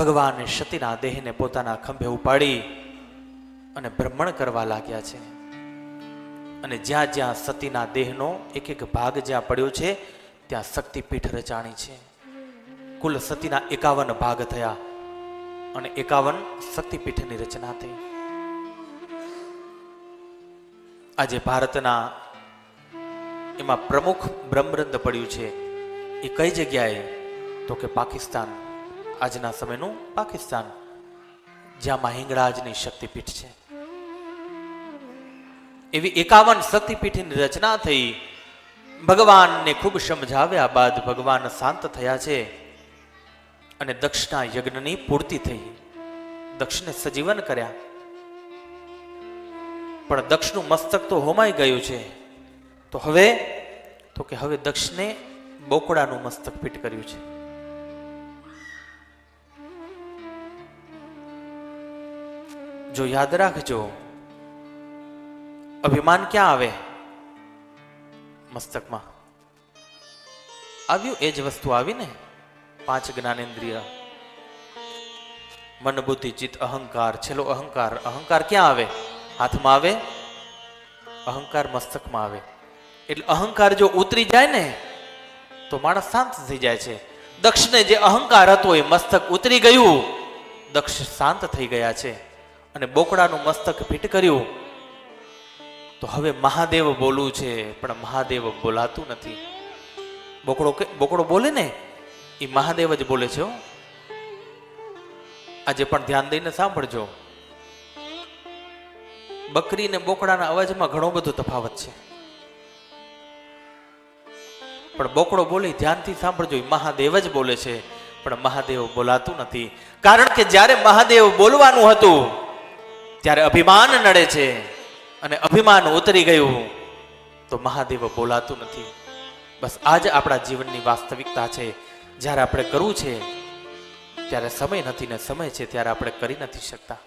ભગવાને સતીના દેહને પોતાના ખંભે ઉપાડી અને ભ્રમણ કરવા લાગ્યા છે. અને જ્યાં જ્યાં સતીના દેહનો એક એક ભાગ જ્યાં પડ્યો છે ત્યાં શક્તિપીઠ રચાણી છે. કુલ સતીના 51 ભાગ થયા અને 51 શક્તિપીઠની રચના થઈ. આજે ભારતના એમાં પ્રમુખ બ્રહ્મરંધ પડ્યું છે એ કઈ જગ્યાએ? તો કે પાકિસ્તાન, આજના સમયનું પાકિસ્તાન, જ્યાં મહિંગળાજની શક્તિપીઠ છે. એવી 51 શક્તિપીઠની રચના થઈ. ભગવાનને ખૂબ સમજાવ્યા બાદ ભગવાન શાંત થયા છે અને દક્ષના યજ્ઞની પૂર્તિ થઈ. દક્ષને સજીવન કર્યા, પણ દક્ષનું મસ્તક તો હોમાઈ ગયું છે. તો હવે દક્ષને બોકડાનું મસ્તક ફિટ કર્યું છે. જો યાદ રાખજો, અભિમાન ક્યાં આવે? મસ્તકમાં આવ્યું. એ જ વસ્તુ આવી ને, 5 જ્ઞાનેન્દ્રિય, મન બુદ્ધિ ચિત્ત અહંકાર. છેલ્લો અહંકાર. અહંકાર ક્યાં આવે? હાથમાં આવે. અહંકાર મસ્તકમાં આવે. એટલે અહંકાર જો ઉતરી જાય ને તો માણસ શાંત થઈ જાય છે. દક્ષને જે અહંકાર હતો એ મસ્તક ઉતરી ગયું, દક્ષ શાંત થઈ ગયા છે અને બોકડાનું મસ્તક ફિટ કર્યું. તો હવે મહાદેવ બોલવું છે, પણ મહાદેવ બોલાતું નથી. બોકડો બોલે ને એ મહાદેવ જ બોલે છે. આજે પણ ધ્યાન દઈને સાંભળજો, બકરી ને બોકડાના અવાજમાં ઘણો બધો તફાવત છે. પણ બોકડો બોલી ધ્યાનથી સાંભળજો, એ મહાદેવ જ બોલે છે, પણ મહાદેવ બોલાતું નથી. કારણ કે જ્યારે મહાદેવ બોલવાનું હતું ત્યારે અભિમાન નડે છે અને અભિમાન ઉતરી ગયું તો મહાદેવ બોલાતું નથી. બસ આ જ આપણા જીવનની વાસ્તવિકતા છે. જ્યારે આપણે કરવું છે ત્યારે સમય નથી ને સમય છે ત્યારે આપણે કરી નથી શકતા.